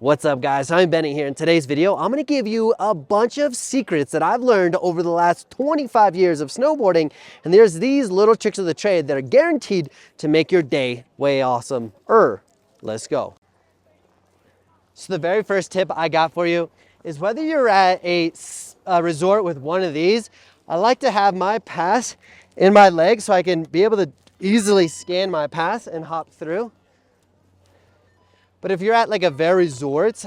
What's up guys, I'm Bennett here. In today's video, I'm gonna give you a bunch of secrets that I've learned over the last 25 years of snowboarding. And there's these little tricks of the trade that are guaranteed to make your day way awesome. Let's go. So the very first tip I got for you is whether you're at a resort with one of these, I like to have my pass in my leg so I can be able to easily scan my pass and hop through. But if you're at like a very resort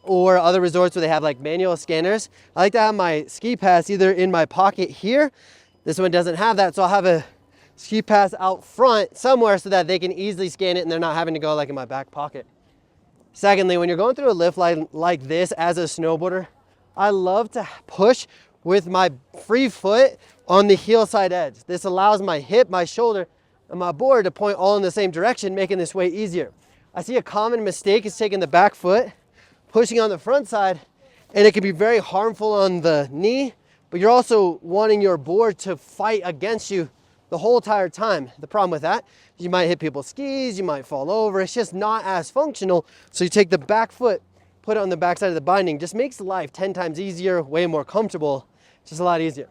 or other resorts where they have like manual scanners, I like to have my ski pass either in my pocket here. This one doesn't have that, so I'll have a ski pass out front somewhere so that they can easily scan it and they're not having to go like in my back pocket. Secondly, when you're going through a lift like this as a snowboarder, I love to push with my free foot on the heel side edge. This allows my hip, my shoulder, and my board to point all in the same direction, making this way easier. I see a common mistake is taking the back foot, pushing on the front side, and it can be very harmful on the knee, but you're also wanting your board to fight against you the whole entire time. The problem with that, you might hit people's skis, you might fall over. It's just not as functional. So you take the back foot, put it on the back side of the binding, just makes life 10 times easier, way more comfortable, just a lot easier.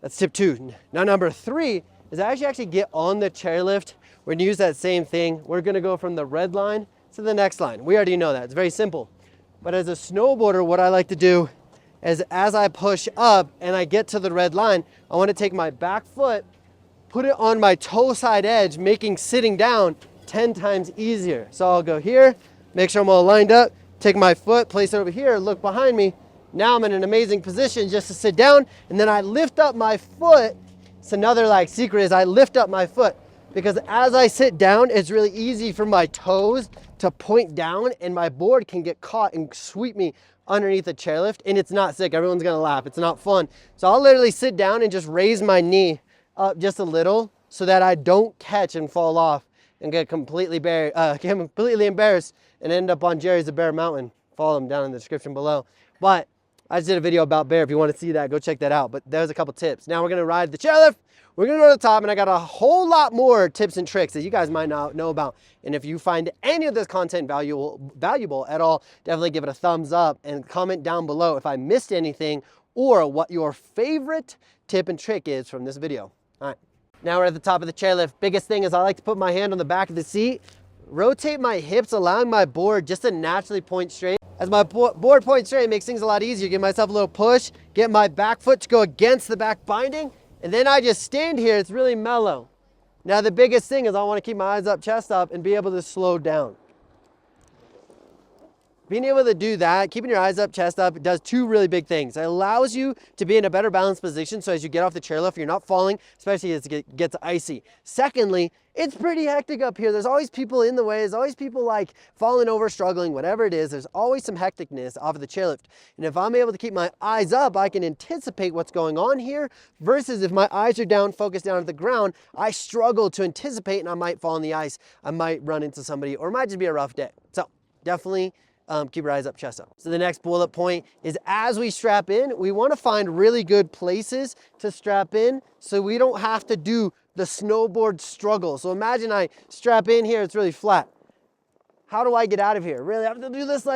That's tip 2. Now number 3 is actually get on the chairlift. We're gonna use that same thing. We're gonna go from the red line to the next line. We already know that, it's very simple. But as a snowboarder, what I like to do is as I push up and I get to the red line, I wanna take my back foot, put it on my toe side edge, making sitting down 10 times easier. So I'll go here, make sure I'm all lined up, take my foot, place it over here, look behind me. Now I'm in an amazing position just to sit down, and then I lift up my foot. It's another secret is I lift up my foot, because as I sit down, it's really easy for my toes to point down and my board can get caught and sweep me underneath the chairlift, and it's not sick. Everyone's gonna laugh, it's not fun. So I'll literally sit down and just raise my knee up just a little so that I don't catch and fall off and get completely embarrassed and end up on Jerry's the Bear Mountain. Follow him down in the description below. But I just did a video about bear. If you want to see that, go check that out. But there's a couple tips. Now we're gonna ride the chairlift. We're gonna go to the top, and I got a whole lot more tips and tricks that you guys might not know about. And if you find any of this content valuable at all, definitely give it a thumbs up and comment down below if I missed anything or what your favorite tip and trick is from this video. All right, now we're at the top of the chairlift. Biggest thing is I like to put my hand on the back of the seat, rotate my hips, allowing my board just to naturally point straight. As my board points straight, it makes things a lot easier. Give myself a little push, get my back foot to go against the back binding, and then I just stand here. It's really mellow. Now the biggest thing is I want to keep my eyes up, chest up, and be able to slow down. Being able to do that, keeping your eyes up, chest up, it does 2 really big things. It allows you to be in a better balanced position, so as you get off the chairlift, you're not falling, especially as it gets icy. Secondly, it's pretty hectic up here. There's always people in the way. There's always people falling over, struggling, whatever it is. There's always some hecticness off of the chairlift. And if I'm able to keep my eyes up, I can anticipate what's going on here, versus if my eyes are down, focused down at the ground, I struggle to anticipate and I might fall on the ice. I might run into somebody, or it might just be a rough day. So definitely keep your eyes up, chest up. So the next bullet point is as we strap in, we want to find really good places to strap in so we don't have to do the snowboard struggle. So imagine I strap in here, it's really flat. How do I get out of here? Really, I have to do this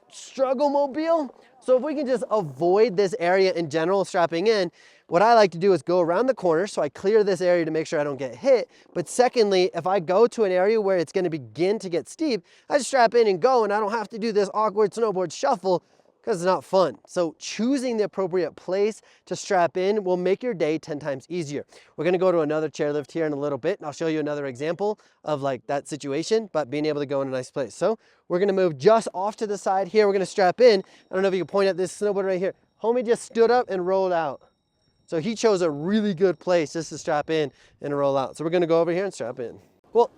struggle mobile? So if we can just avoid this area in general, strapping in, what I like to do is go around the corner so I clear this area to make sure I don't get hit. But secondly, if I go to an area where it's gonna begin to get steep, I just strap in and go, and I don't have to do this awkward snowboard shuffle because it's not fun. So choosing the appropriate place to strap in will make your day 10 times easier. We're gonna go to another chairlift here in a little bit, and I'll show you another example of that situation, but being able to go in a nice place. So we're gonna move just off to the side here. We're gonna strap in. I don't know if you can point at this snowboard right here. Homie just stood up and rolled out. So he chose a really good place just to strap in and roll out. So we're gonna go over here and strap in. Cool.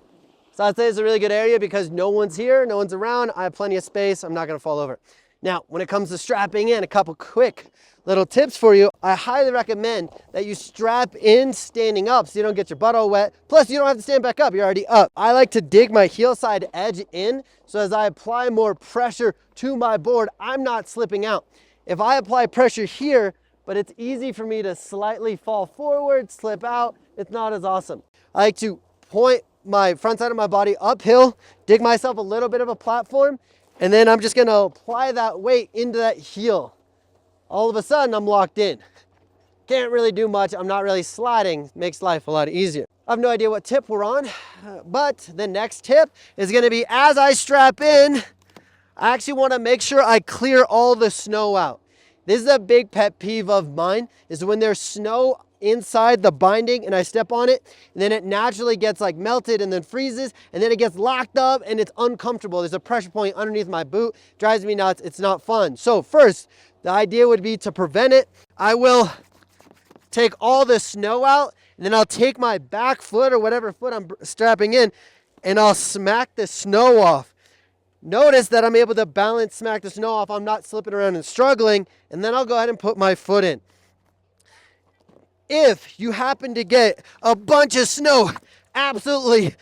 So I'd say it's a really good area because no one's here, no one's around. I have plenty of space. I'm not gonna fall over. Now, when it comes to strapping in, a couple quick little tips for you. I highly recommend that you strap in standing up so you don't get your butt all wet. Plus, you don't have to stand back up, you're already up. I like to dig my heel side edge in, so as I apply more pressure to my board, I'm not slipping out. If I apply pressure here, but it's easy for me to slightly fall forward, slip out, it's not as awesome. I like to point my front side of my body uphill, dig myself a little bit of a platform, And then I'm just gonna apply that weight into that heel. All of a sudden, I'm locked in. Can't really do much. I'm not really sliding. Makes life a lot easier. I have no idea what tip we're on, but the next tip is gonna be as I strap in, I actually wanna make sure I clear all the snow out. This is a big pet peeve of mine, is when there's snow inside the binding and I step on it, and then it naturally gets like melted and then freezes, and then it gets locked up and it's uncomfortable. There's a pressure point underneath my boot, drives me nuts, it's not fun. So first, the idea would be to prevent it. I will take all the snow out, and then I'll take my back foot or whatever foot I'm strapping in, and I'll smack the snow off. Notice that I'm able to balance, smack the snow off. I'm not slipping around and struggling, and then I'll go ahead and put my foot in. If you happen to get a bunch of snow absolutely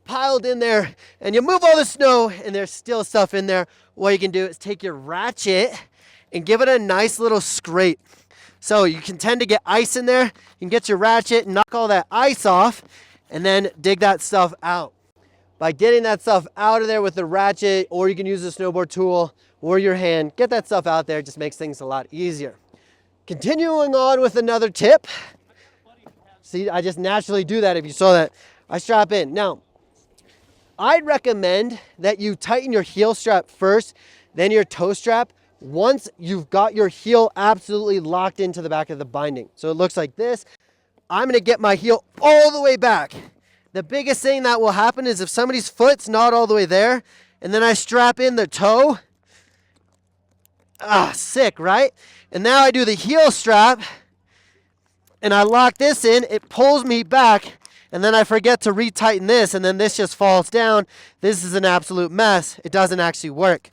piled in there, and you move all the snow and there's still stuff in there, what you can do is take your ratchet and give it a nice little scrape. So you can tend to get ice in there. You can get your ratchet and knock all that ice off, and then dig that stuff out. By getting that stuff out of there with the ratchet, or you can use a snowboard tool or your hand, get that stuff out there. It just makes things a lot easier. Continuing on with another tip. See, I just naturally do that if you saw that. I strap in. Now, I'd recommend that you tighten your heel strap first, then your toe strap, once you've got your heel absolutely locked into the back of the binding. So it looks like this. I'm gonna get my heel all the way back. The biggest thing that will happen is if somebody's foot's not all the way there, and then I strap in the toe, sick, right? And now I do the heel strap, and I lock this in, it pulls me back, and then I forget to retighten this, and then this just falls down. This is an absolute mess. It doesn't actually work.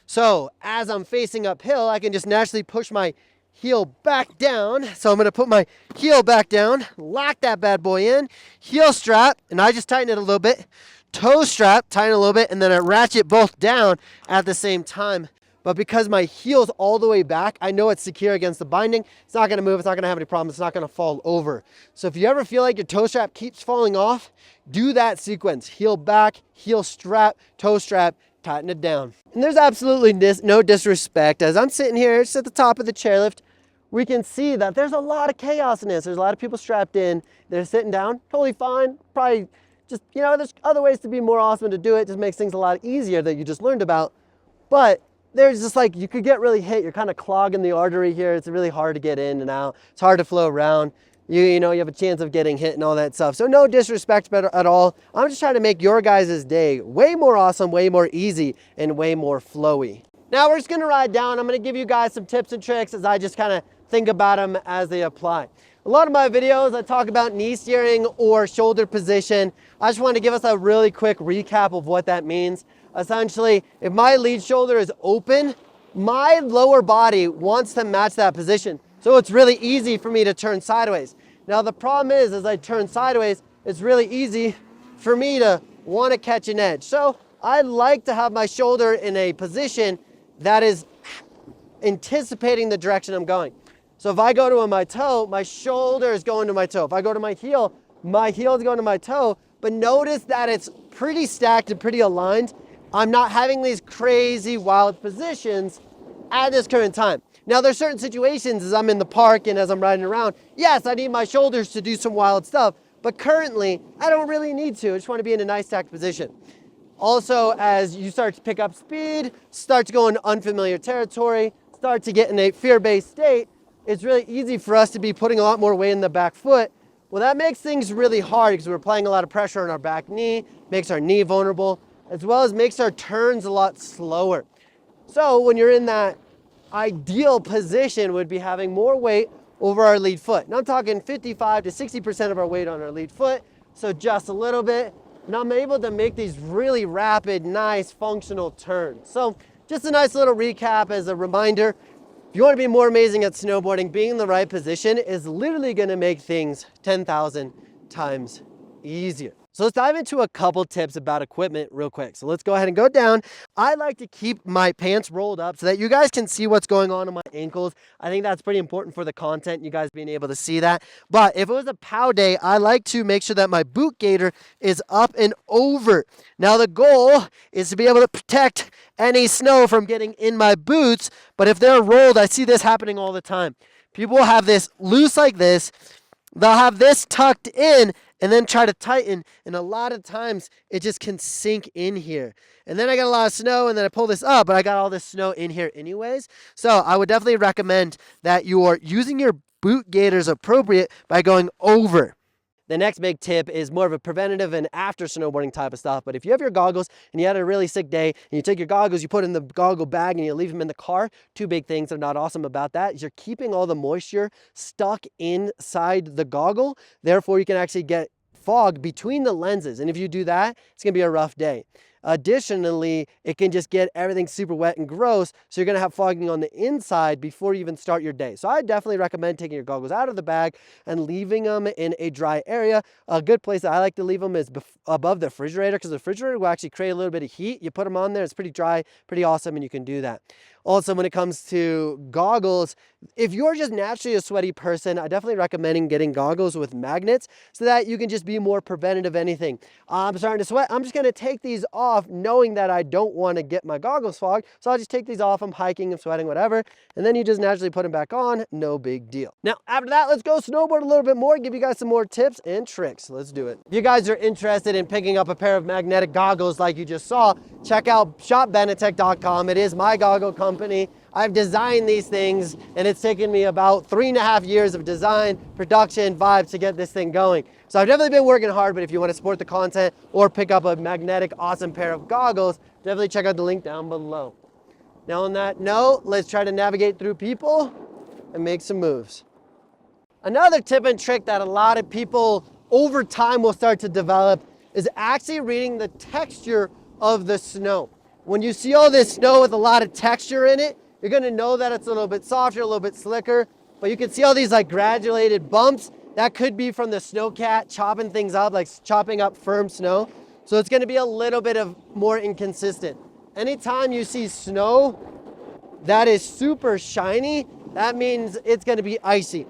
So as I'm facing uphill, I can just naturally push my heel back down. So I'm gonna put my heel back down, lock that bad boy in, heel strap, and I just tighten it a little bit, toe strap, tighten a little bit, and then I ratchet both down at the same time. But because my heel's all the way back, I know it's secure against the binding. It's not gonna move, it's not gonna have any problems, it's not gonna fall over. So if you ever feel like your toe strap keeps falling off, do that sequence. Heel back, heel strap, toe strap, tighten it down. And there's absolutely no disrespect. As I'm sitting here just at the top of the chairlift, we can see that there's a lot of chaos in this. There's a lot of people strapped in. They're sitting down, totally fine. Probably just, there's other ways to be more awesome to do it. Just makes things a lot easier that you just learned about. But there's just like, you could get really hit. You're kind of clogging the artery here. It's really hard to get in and out. It's hard to flow around. You have a chance of getting hit and all that stuff. So no disrespect at all. I'm just trying to make your guys' day way more awesome, way more easy, and way more flowy. Now we're just gonna ride down. I'm gonna give you guys some tips and tricks as I just kind of think about them as they apply. A lot of my videos, I talk about knee steering or shoulder position. I just want to give us a really quick recap of what that means. Essentially, if my lead shoulder is open, my lower body wants to match that position. So it's really easy for me to turn sideways. Now the problem is, as I turn sideways, it's really easy for me to want to catch an edge. So I like to have my shoulder in a position that is anticipating the direction I'm going. So if I go to my toe, my shoulder is going to my toe. If I go to my heel is going to my toe. But notice that it's pretty stacked and pretty aligned. I'm not having these crazy wild positions at this current time. Now there's certain situations as I'm in the park and as I'm riding around, yes, I need my shoulders to do some wild stuff, but currently I don't really need to. I just want to be in a nice stacked position. Also, as you start to pick up speed, start to go into unfamiliar territory, start to get in a fear-based state, it's really easy for us to be putting a lot more weight in the back foot. Well, that makes things really hard because we're applying a lot of pressure on our back knee, makes our knee vulnerable, as well as makes our turns a lot slower. So when you're in that ideal position would be having more weight over our lead foot. And I'm talking 55 to 60% of our weight on our lead foot, so just a little bit. And I'm able to make these really rapid, nice, functional turns. So just a nice little recap as a reminder. If you want to be more amazing at snowboarding, being in the right position is literally going to make things 10,000 times easier. So let's dive into a couple tips about equipment real quick. So let's go ahead and go down. I like to keep my pants rolled up so that you guys can see what's going on my ankles. I think that's pretty important for the content, you guys being able to see that. But if it was a POW day, I like to make sure that my boot gaiter is up and over. Now the goal is to be able to protect any snow from getting in my boots, but if they're rolled, I see this happening all the time. People will have this loose like this. They'll have this tucked in and then try to tighten, and a lot of times it just can sink in here. And then I got a lot of snow, and then I pull this up, but I got all this snow in here anyways. So I would definitely recommend that you are using your boot gaiters appropriate by going over. The next big tip is more of a preventative and after snowboarding type of stuff. But if you have your goggles and you had a really sick day and you take your goggles, you put in the goggle bag and you leave them in the car, two big things that are not awesome about that is you're keeping all the moisture stuck inside the goggle. Therefore, you can actually get fog between the lenses. And if you do that, it's gonna be a rough day. Additionally, it can just get everything super wet and gross, so you're gonna have fogging on the inside before you even start your day. So I definitely recommend taking your goggles out of the bag and leaving them in a dry area. A good place that I like to leave them is above the refrigerator, because the refrigerator will actually create a little bit of heat. You put them on there, it's pretty dry, pretty awesome, and you can do that. Also, when it comes to goggles, if you're just naturally a sweaty person, I definitely recommend getting goggles with magnets so that you can just be more preventative of anything. I'm starting to sweat. I'm just going to take these off knowing that I don't want to get my goggles fogged. So I'll just take these off. I'm hiking, I'm sweating, whatever. And then you just naturally put them back on. No big deal. Now, after that, let's go snowboard a little bit more, give you guys some more tips and tricks. Let's do it. If you guys are interested in picking up a pair of magnetic goggles like you just saw, check out shopbenetech.com. It is my goggle company. I've designed these things, and it's taken me about 3.5 years of design, production, vibes to get this thing going. So I've definitely been working hard, but if you want to support the content or pick up a magnetic, awesome pair of goggles, definitely check out the link down below. Now on that note, let's try to navigate through people and make some moves. Another tip and trick that a lot of people over time will start to develop is actually reading the texture of the snow. When you see all this snow with a lot of texture in it, you're gonna know that it's a little bit softer, a little bit slicker, but you can see all these like granulated bumps. That could be from the snowcat chopping things up, like chopping up firm snow. So it's gonna be a little bit of more inconsistent. Anytime you see snow that is super shiny, that means it's gonna be icy.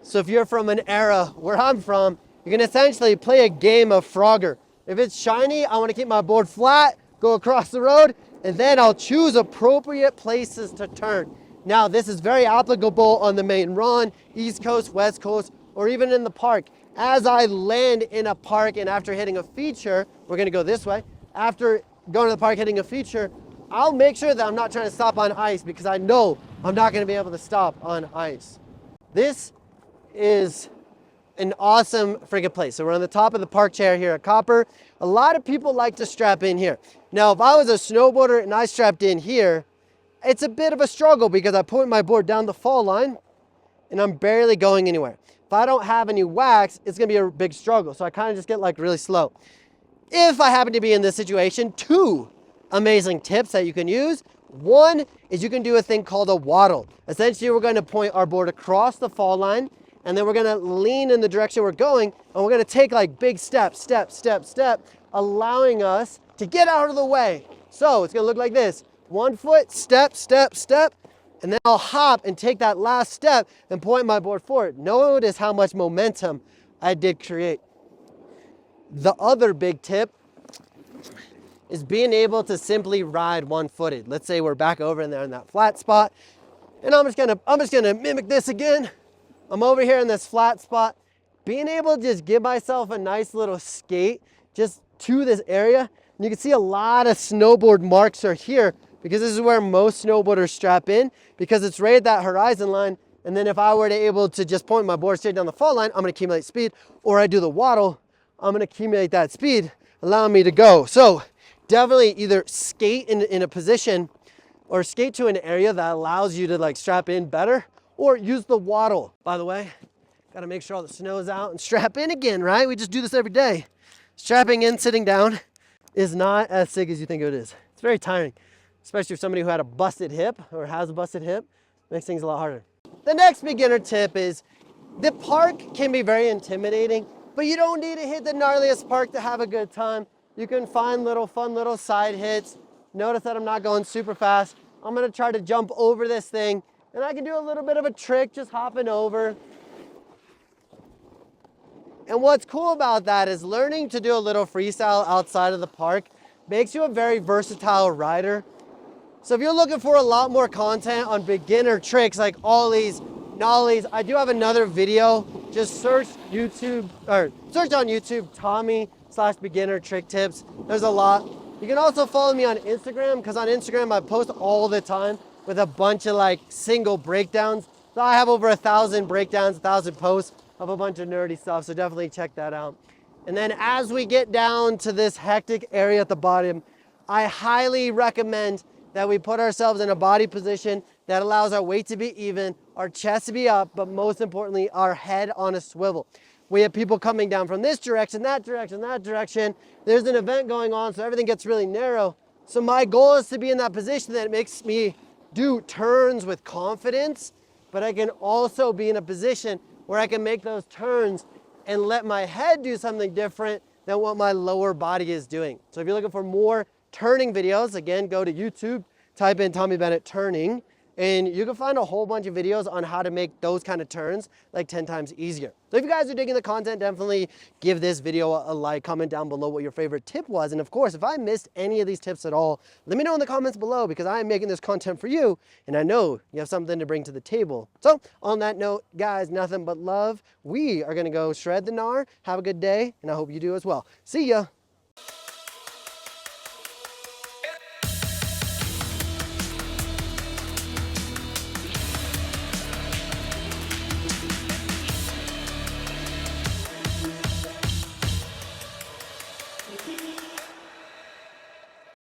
So if you're from an era where I'm from, you can essentially play a game of Frogger. If it's shiny, I wanna keep my board flat, go across the road, and then I'll choose appropriate places to turn. Now, this is very applicable on the main run, East Coast, West Coast, or even in the park. As I land in a park and after hitting a feature, we're gonna go this way. After going to the park, hitting a feature, I'll make sure that I'm not trying to stop on ice because I know I'm not gonna be able to stop on ice. This is an awesome freaking place. So we're on the top of the park chair here at Copper. A lot of people like to strap in here. Now, if I was a snowboarder and I strapped in here, it's a bit of a struggle because I put my board down the fall line and I'm barely going anywhere. If I don't have any wax, it's gonna be a big struggle. So I kind of just get like really slow. If I happen to be in this situation, two amazing tips that you can use. One is you can do a thing called a waddle. Essentially, we're going to point our board across the fall line, and then we're gonna lean in the direction we're going, and we're gonna take like big steps, step, allowing us to get out of the way. So it's gonna look like this. 1 foot, step, and then I'll hop and take that last step and point my board forward. Notice how much momentum I did create. The other big tip is being able to simply ride one-footed. Let's say we're back over in there in that flat spot, and I'm just gonna mimic this again. I'm over here in this flat spot, being able to just give myself a nice little skate just to this area. And you can see a lot of snowboard marks are here because this is where most snowboarders strap in because it's right at that horizon line. And then if I were to able to just point my board straight down the fall line, I'm gonna accumulate speed, or I do the waddle, I'm gonna accumulate that speed, allowing me to go. So definitely either skate in a position or skate to an area that allows you to like strap in better, or use the waddle. By the way, gotta make sure all the snow is out and strap in again, right? We just do this every day. Strapping in, sitting down is not as sick as you think it is. It's very tiring, especially for somebody who had a busted hip or has a busted hip. Makes things a lot harder. The next beginner tip is the park can be very intimidating. But you don't need to hit the gnarliest park to have a good time. You can find fun little side hits. Notice that I'm not going super fast. I'm gonna try to jump over this thing, and I can do a little bit of a trick, just hopping over. And what's cool about that is learning to do a little freestyle outside of the park makes you a very versatile rider. So if you're looking for a lot more content on beginner tricks like ollies, nollies, I do have another video. Just search YouTube, or search on YouTube, Tommy/beginner trick tips. There's a lot. You can also follow me on Instagram, because on Instagram I post all the time with a bunch of like single breakdowns. So I have over 1,000 breakdowns, 1,000 posts of a bunch of nerdy stuff, so definitely check that out. And then as we get down to this hectic area at the bottom, I highly recommend that we put ourselves in a body position that allows our weight to be even, our chest to be up, but most importantly, our head on a swivel. We have people coming down from this direction, that direction, that direction. There's an event going on, so everything gets really narrow. So my goal is to be in that position that makes me do turns with confidence, but I can also be in a position where I can make those turns and let my head do something different than what my lower body is doing. So if you're looking for more turning videos, again, go to YouTube, type in Tommy Bennett turning, and you can find a whole bunch of videos on how to make those kind of turns like 10 times easier. So if you guys are digging the content, definitely give this video a like, comment down below what your favorite tip was. And of course, if I missed any of these tips at all, let me know in the comments below, because I am making this content for you and I know you have something to bring to the table. So on that note, guys, nothing but love. We are gonna go shred the gnar, have a good day, and I hope you do as well. See ya.